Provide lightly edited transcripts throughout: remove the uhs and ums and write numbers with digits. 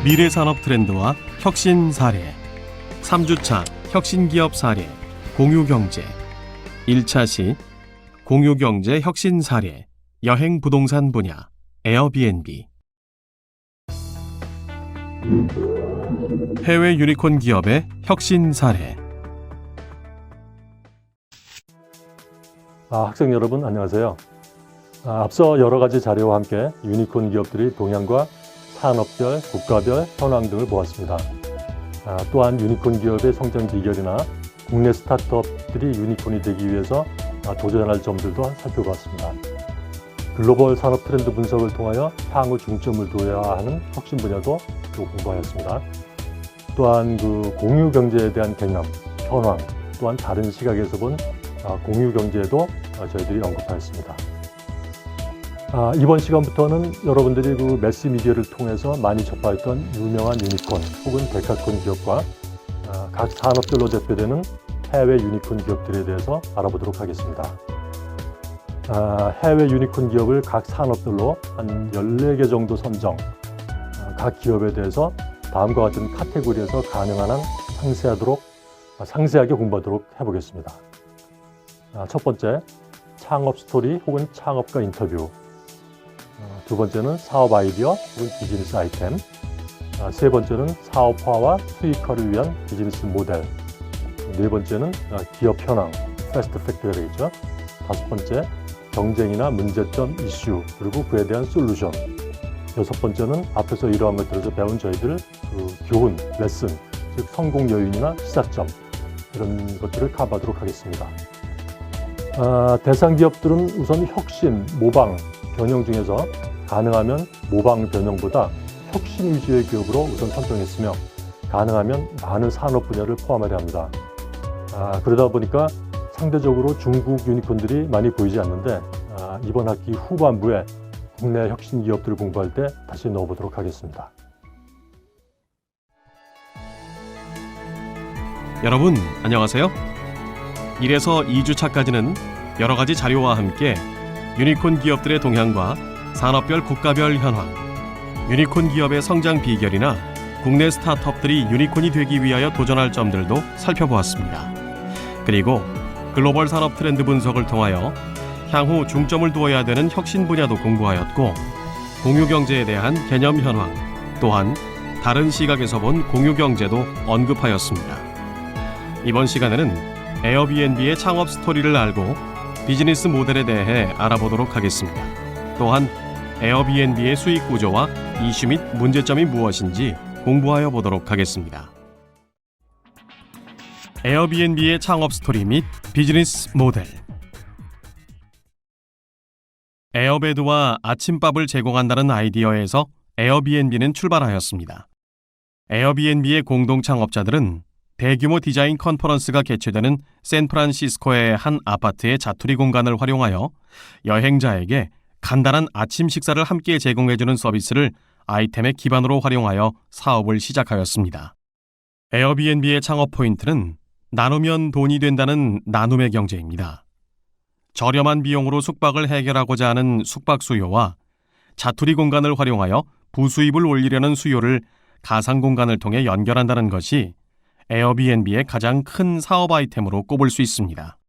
미래산업 트렌드와 혁신 사례, 3주차 혁신기업 사례, 공유경제, 1차 시 공유경제 혁신 사례, 여행 부동산 분야, 에어비앤비. 해외 유니콘 기업의 혁신 사례. 학생 여러분 안녕하세요. 앞서 여러 가지 자료와 함께 유니콘 기업들의 동향과 산업별, 국가별 현황 등을 보았습니다. 또한 유니콘 기업의 성장 비결이나 국내 스타트업들이 유니콘이 되기 위해서 도전할 점들도 살펴보았습니다. 글로벌 산업 트렌드 분석을 통하여 향후 중점을 둬야 하는 혁신 분야도 공부하였습니다. 또한 공유 경제에 대한 개념, 현황, 또한 다른 시각에서 본 공유 경제도 저희들이 언급하였습니다. 이번 시간부터는 여러분들이 매스미디어를 통해서 많이 접하였던 유명한 유니콘 혹은 데카콘 기업과 각 산업별로 대표되는 해외 유니콘 기업들에 대해서 알아보도록 하겠습니다. 해외 유니콘 기업을 각 산업별로 한 14개 정도 선정, 각 기업에 대해서 다음과 같은 카테고리에서 가능한 한 상세하게 공부하도록 해보겠습니다. 첫 번째, 창업 스토리 혹은 창업가 인터뷰. 두 번째는 사업 아이디어 혹은 비즈니스 아이템. 세 번째는 사업화와 수익화를 위한 비즈니스 모델. 네 번째는 기업 현황, 패스트 팩트가 되겠죠. 다섯 번째, 경쟁이나 문제점, 이슈, 그리고 그에 대한 솔루션. 여섯 번째는 앞에서 이러한 것들에서 배운 저희들 교훈, 레슨, 즉 성공 요인이나 시사점, 이런 것들을 커버하도록 하겠습니다. 대상 기업들은 우선 혁신, 모방, 변형 중에서 가능하면 모방, 변형보다 혁신 위주의 기업으로 우선 선정했으며 가능하면 많은 산업 분야를 포함하려 합니다. 그러다 보니까 상대적으로 중국 유니콘들이 많이 보이지 않는데 이번 학기 후반부에 국내 혁신 기업들을 공부할 때 다시 넣어보도록 하겠습니다. 여러분 안녕하세요. 1에서 2주차까지는 여러 가지 자료와 함께 유니콘 기업들의 동향과 산업별 국가별 현황, 유니콘 기업의 성장 비결이나 국내 스타트업들이 유니콘이 되기 위하여 도전할 점들도 살펴보았습니다. 그리고 글로벌 산업 트렌드 분석을 통하여 향후 중점을 두어야 되는 혁신 분야도 공부하였고, 공유 경제에 대한 개념 현황, 또한 다른 시각에서 본 공유 경제도 언급하였습니다. 이번 시간에는 에어비앤비의 창업 스토리를 알고 비즈니스 모델에 대해 알아보도록 하겠습니다. 또한 에어비앤비의 수익 구조와 이슈 및 문제점이 무엇인지 공부하여 보도록 하겠습니다. 에어비앤비의 창업 스토리 및 비즈니스 모델. 에어베드와 아침밥을 제공한다는 아이디어에서 에어비앤비는 출발하였습니다. 에어비앤비의 공동 창업자들은 대규모 디자인 컨퍼런스가 개최되는 샌프란시스코의 한 아파트의 자투리 공간을 활용하여 여행자에게 간단한 아침 식사를 함께 제공해주는 서비스를 아이템의 기반으로 활용하여 사업을 시작하였습니다. 에어비앤비의 창업 포인트는 나누면 돈이 된다는 나눔의 경제입니다. 저렴한 비용으로 숙박을 해결하고자 하는 숙박 수요와 자투리 공간을 활용하여 부수입을 올리려는 수요를 가상 공간을 통해 연결한다는 것이 에어비앤비의 가장 큰 사업 아이템으로 꼽을 수 있습니다.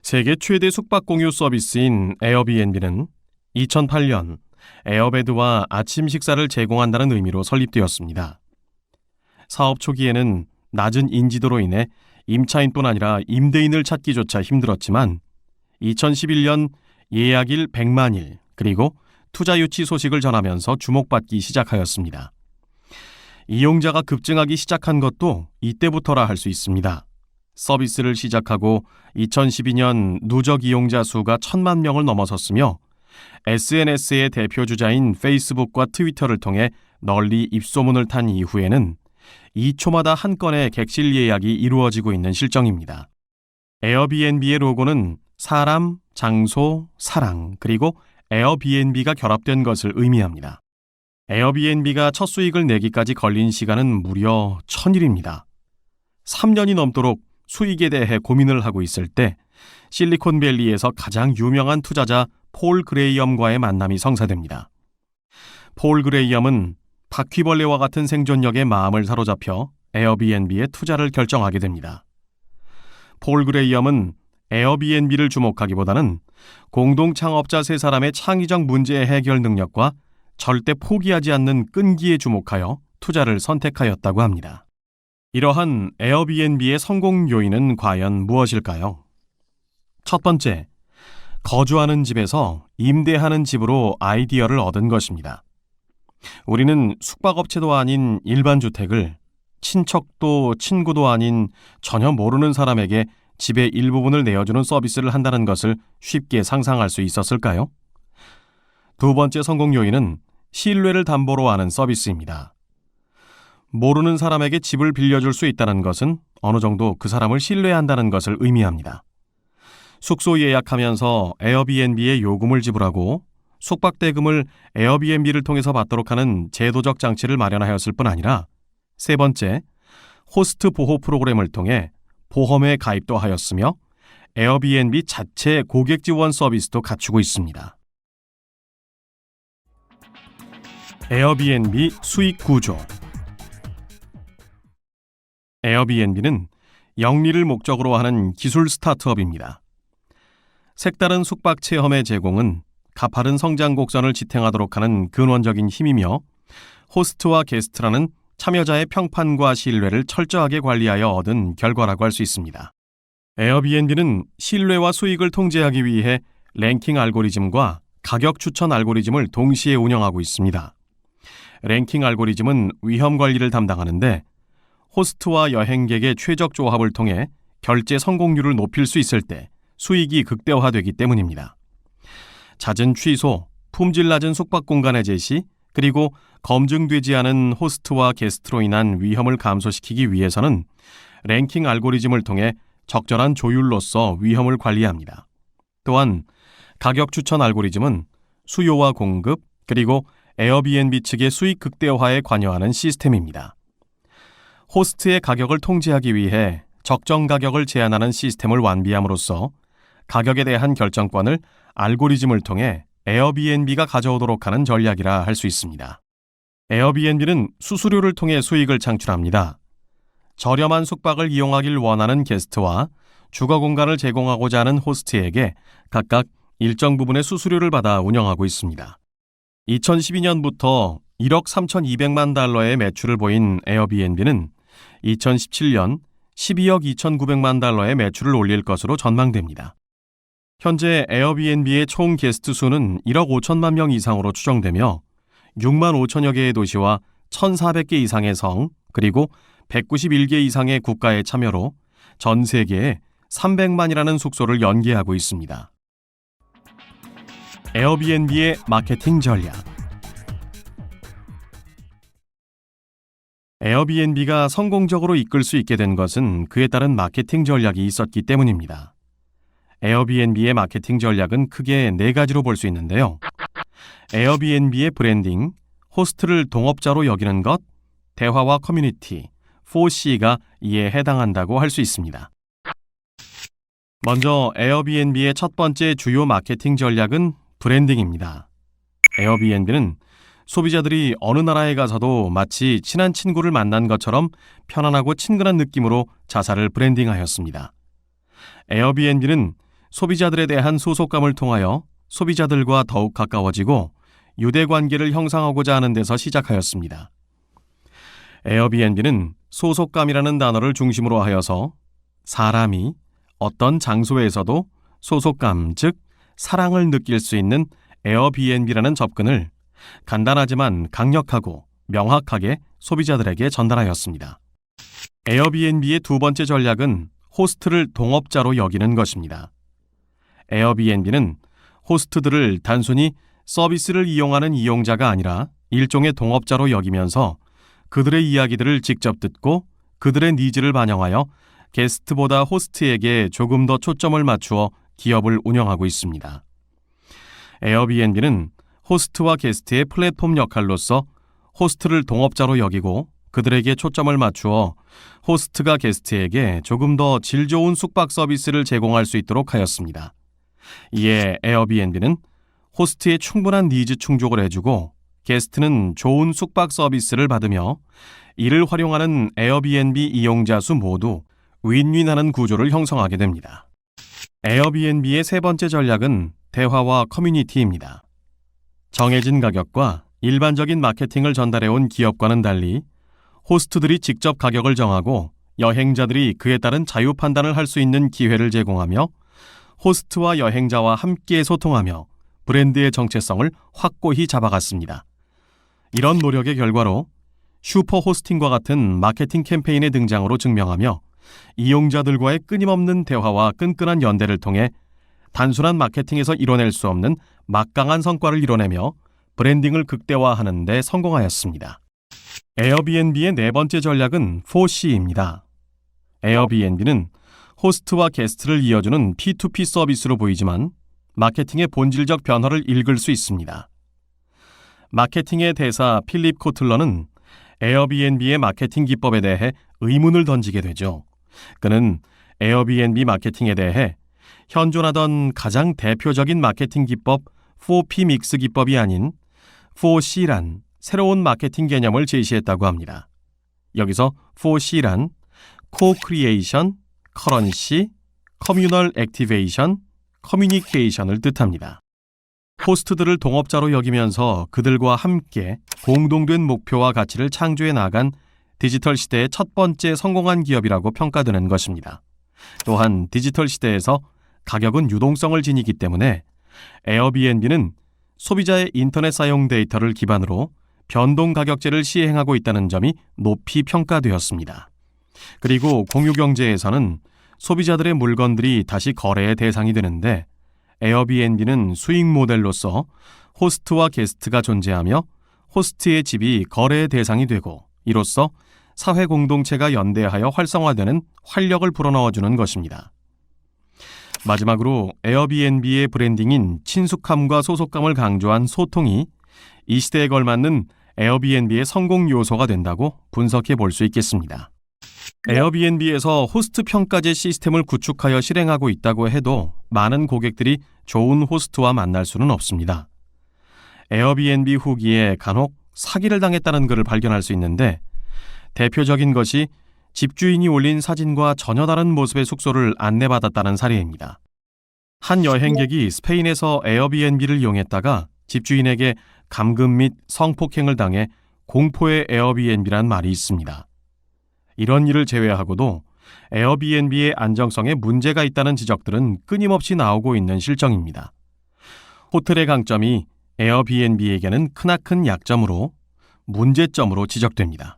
세계 최대 숙박 공유 서비스인 에어비앤비는 2008년 에어베드와 아침 식사를 제공한다는 의미로 설립되었습니다. 사업 초기에는 낮은 인지도로 인해 임차인뿐 아니라 임대인을 찾기조차 힘들었지만 2011년 예약일 100만일 그리고 투자 유치 소식을 전하면서 주목받기 시작하였습니다. 이용자가 급증하기 시작한 것도 이때부터라 할 수 있습니다. 서비스를 시작하고 2012년 누적 이용자 수가 1,000만 명을 넘어섰으며 SNS의 대표주자인 페이스북과 트위터를 통해 널리 입소문을 탄 이후에는 2초마다 한 건의 객실 예약이 이루어지고 있는 실정입니다. 에어비앤비의 로고는 사람, 장소, 사랑, 그리고 에어비앤비가 결합된 것을 의미합니다. 에어비앤비가 첫 수익을 내기까지 걸린 시간은 무려 1000일입니다. 3년이 넘도록 수익에 대해 고민을 하고 있을 때 실리콘밸리에서 가장 유명한 투자자 폴 그레이엄과의 만남이 성사됩니다. 폴 그레이엄은 바퀴벌레와 같은 생존력에 마음을 사로잡혀 에어비앤비에 투자를 결정하게 됩니다. 폴 그레이엄은 에어비앤비를 주목하기보다는 공동 창업자 세 사람의 창의적 문제 해결 능력과 절대 포기하지 않는 끈기에 주목하여 투자를 선택하였다고 합니다. 이러한 에어비앤비의 성공 요인은 과연 무엇일까요? 첫 번째, 거주하는 집에서 임대하는 집으로 아이디어를 얻은 것입니다. 우리는 숙박업체도 아닌 일반 주택을 친척도 친구도 아닌 전혀 모르는 사람에게 집의 일부분을 내어주는 서비스를 한다는 것을 쉽게 상상할 수 있었을까요? 두 번째 성공 요인은 신뢰를 담보로 하는 서비스입니다. 모르는 사람에게 집을 빌려줄 수 있다는 것은 어느 정도 그 사람을 신뢰한다는 것을 의미합니다. 숙소 예약하면서 에어비앤비에 요금을 지불하고 숙박대금을 에어비앤비를 통해서 받도록 하는 제도적 장치를 마련하였을 뿐 아니라 세 번째, 호스트 보호 프로그램을 통해 보험에 가입도 하였으며 에어비앤비 자체 고객 지원 서비스도 갖추고 있습니다. 에어비앤비 수익 구조. 에어비앤비는 영리를 목적으로 하는 기술 스타트업입니다. 색다른 숙박 체험의 제공은 가파른 성장 곡선을 지탱하도록 하는 근원적인 힘이며 호스트와 게스트라는 참여자의 평판과 신뢰를 철저하게 관리하여 얻은 결과라고 할 수 있습니다. 에어비앤비는 신뢰와 수익을 통제하기 위해 랭킹 알고리즘과 가격 추천 알고리즘을 동시에 운영하고 있습니다. 랭킹 알고리즘은 위험 관리를 담당하는데 호스트와 여행객의 최적 조합을 통해 결제 성공률을 높일 수 있을 때 수익이 극대화되기 때문입니다. 잦은 취소, 품질 낮은 숙박 공간의 제시, 그리고 검증되지 않은 호스트와 게스트로 인한 위험을 감소시키기 위해서는 랭킹 알고리즘을 통해 적절한 조율로서 위험을 관리합니다. 또한 가격 추천 알고리즘은 수요와 공급, 그리고 에어비앤비 측의 수익 극대화에 관여하는 시스템입니다. 호스트의 가격을 통제하기 위해 적정 가격을 제한하는 시스템을 완비함으로써 가격에 대한 결정권을 알고리즘을 통해 에어비앤비가 가져오도록 하는 전략이라 할 수 있습니다. 에어비앤비는 수수료를 통해 수익을 창출합니다. 저렴한 숙박을 이용하길 원하는 게스트와 주거 공간을 제공하고자 하는 호스트에게 각각 일정 부분의 수수료를 받아 운영하고 있습니다. 2012년부터 1억 3,200만 달러의 매출을 보인 에어비앤비는 2017년 12억 2,900만 달러의 매출을 올릴 것으로 전망됩니다. 현재 에어비앤비의 총 게스트 수는 1억 5천만 명 이상으로 추정되며 6만 5천여 개의 도시와 1,400개 이상의 성, 그리고 191개 이상의 국가의 참여로 전 세계에 300만이라는 숙소를 연계하고 있습니다. 에어비앤비의 마케팅 전략. 에어비앤비가 성공적으로 이끌 수 있게 된 것은 그에 따른 마케팅 전략이 있었기 때문입니다. 에어비앤비의 마케팅 전략은 크게 네 가지로 볼 수 있는데요. 에어비앤비의 브랜딩, 호스트를 동업자로 여기는 것, 대화와 커뮤니티, 4C가 이에 해당한다고 할 수 있습니다. 먼저 에어비앤비의 첫 번째 주요 마케팅 전략은 브랜딩입니다. 에어비앤비는 소비자들이 어느 나라에 가서도 마치 친한 친구를 만난 것처럼 편안하고 친근한 느낌으로 자사를 브랜딩하였습니다. 에어비앤비는 소비자들에 대한 소속감을 통하여 소비자들과 더욱 가까워지고 유대관계를 형성하고자 하는 데서 시작하였습니다. 에어비앤비는 소속감이라는 단어를 중심으로 하여서 사람이 어떤 장소에서도 소속감, 즉 사랑을 느낄 수 있는 에어비앤비라는 접근을 간단하지만 강력하고 명확하게 소비자들에게 전달하였습니다. 에어비앤비의 두 번째 전략은 호스트를 동업자로 여기는 것입니다. 에어비앤비는 호스트들을 단순히 서비스를 이용하는 이용자가 아니라 일종의 동업자로 여기면서 그들의 이야기들을 직접 듣고 그들의 니즈를 반영하여 게스트보다 호스트에게 조금 더 초점을 맞추어 기업을 운영하고 있습니다. 에어비앤비는 호스트와 게스트의 플랫폼 역할로서 호스트를 동업자로 여기고 그들에게 초점을 맞추어 호스트가 게스트에게 조금 더 질 좋은 숙박 서비스를 제공할 수 있도록 하였습니다. 이에 에어비앤비는 호스트의 충분한 니즈 충족을 해주고 게스트는 좋은 숙박 서비스를 받으며 이를 활용하는 에어비앤비 이용자 수 모두 윈윈하는 구조를 형성하게 됩니다. 에어비앤비의 세 번째 전략은 대화와 커뮤니티입니다. 정해진 가격과 일반적인 마케팅을 전달해온 기업과는 달리 호스트들이 직접 가격을 정하고 여행자들이 그에 따른 자유 판단을 할 수 있는 기회를 제공하며 호스트와 여행자와 함께 소통하며 브랜드의 정체성을 확고히 잡아갔습니다. 이런 노력의 결과로 슈퍼 호스팅과 같은 마케팅 캠페인의 등장으로 증명하며 이용자들과의 끊임없는 대화와 끈끈한 연대를 통해 단순한 마케팅에서 이뤄낼 수 없는 막강한 성과를 이뤄내며 브랜딩을 극대화하는 데 성공하였습니다. 에어비앤비의 네 번째 전략은 4C입니다. 에어비앤비는 호스트와 게스트를 이어주는 P2P 서비스로 보이지만 마케팅의 본질적 변화를 읽을 수 있습니다. 마케팅의 대사 필립 코틀러는 에어비앤비의 마케팅 기법에 대해 의문을 던지게 되죠. 그는 에어비앤비 마케팅에 대해 현존하던 가장 대표적인 마케팅 기법 4P 믹스 기법이 아닌 4C란 새로운 마케팅 개념을 제시했다고 합니다. 여기서 4C란 Co-Creation, Currency, Communal Activation, Communication을 뜻합니다. 호스트들을 동업자로 여기면서 그들과 함께 공동된 목표와 가치를 창조해 나간 디지털 시대의 첫 번째 성공한 기업이라고 평가되는 것입니다. 또한 디지털 시대에서 가격은 유동성을 지니기 때문에 에어비앤비는 소비자의 인터넷 사용 데이터를 기반으로 변동 가격제를 시행하고 있다는 점이 높이 평가되었습니다. 그리고 공유경제에서는 소비자들의 물건들이 다시 거래의 대상이 되는데 에어비앤비는 수익 모델로서 호스트와 게스트가 존재하며 호스트의 집이 거래의 대상이 되고 이로써 사회 공동체가 연대하여 활성화되는 활력을 불어넣어주는 것입니다. 마지막으로 에어비앤비의 브랜딩인 친숙함과 소속감을 강조한 소통이 이 시대에 걸맞는 에어비앤비의 성공 요소가 된다고 분석해 볼 수 있겠습니다. 에어비앤비에서 호스트 평가제 시스템을 구축하여 실행하고 있다고 해도 많은 고객들이 좋은 호스트와 만날 수는 없습니다. 에어비앤비 후기에 간혹 사기를 당했다는 글을 발견할 수 있는데 대표적인 것이 집주인이 올린 사진과 전혀 다른 모습의 숙소를 안내받았다는 사례입니다. 한 여행객이 스페인에서 에어비앤비를 이용했다가 집주인에게 감금 및 성폭행을 당해 공포의 에어비앤비란 말이 있습니다. 이런 일을 제외하고도 에어비앤비의 안정성에 문제가 있다는 지적들은 끊임없이 나오고 있는 실정입니다. 호텔의 강점이 에어비앤비에게는 크나큰 약점으로 문제점으로 지적됩니다.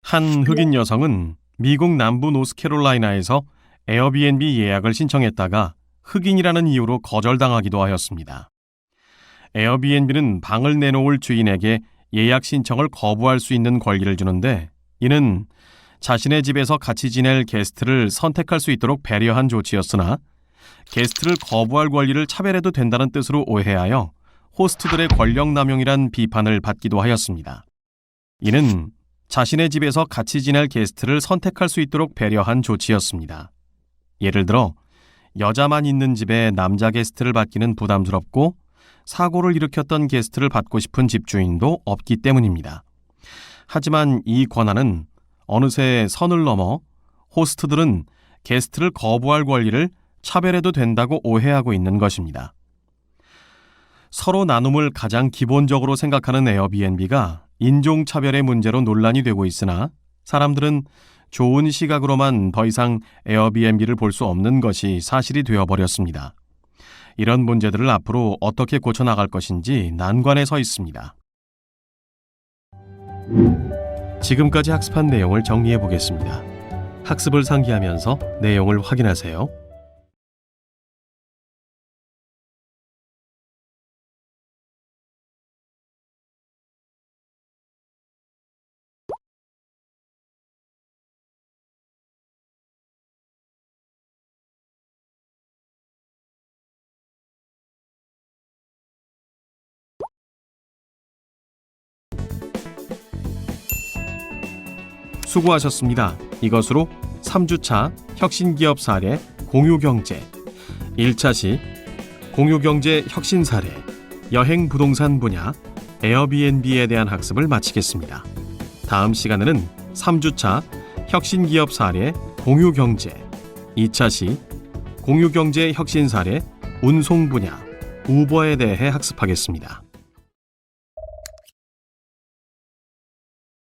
한 흑인 여성은 미국 남부 노스캐롤라이나에서 에어비앤비 예약을 신청했다가 흑인이라는 이유로 거절당하기도 하였습니다. 에어비앤비는 방을 내놓을 주인에게 예약 신청을 거부할 수 있는 권리를 주는데 이는 자신의 집에서 같이 지낼 게스트를 선택할 수 있도록 배려한 조치였으나 게스트를 거부할 권리를 차별해도 된다는 뜻으로 오해하여 호스트들의 권력 남용이란 비판을 받기도 하였습니다. 이는 자신의 집에서 같이 지낼 게스트를 선택할 수 있도록 배려한 조치였습니다. 예를 들어 여자만 있는 집에 남자 게스트를 받기는 부담스럽고 사고를 일으켰던 게스트를 받고 싶은 집주인도 없기 때문입니다. 하지만 이 권한은 어느새 선을 넘어 호스트들은 게스트를 거부할 권리를 차별해도 된다고 오해하고 있는 것입니다. 서로 나눔을 가장 기본적으로 생각하는 에어비앤비가 인종차별의 문제로 논란이 되고 있으나 사람들은 좋은 시각으로만 더 이상 에어비앤비를 볼 수 없는 것이 사실이 되어버렸습니다. 이런 문제들을 앞으로 어떻게 고쳐나갈 것인지 난관에 서 있습니다. 지금까지 학습한 내용을 정리해 보겠습니다. 학습을 상기하면서 내용을 확인하세요. 수고하셨습니다. 이것으로 3주차 혁신기업 사례 공유경제 1차 시 공유경제 혁신 사례 여행 부동산 분야 에어비앤비에 대한 학습을 마치겠습니다. 다음 시간에는 3주차 혁신기업 사례 공유경제, 2차 시 공유경제 혁신 사례 운송 분야, 우버에 대해 학습하겠습니다.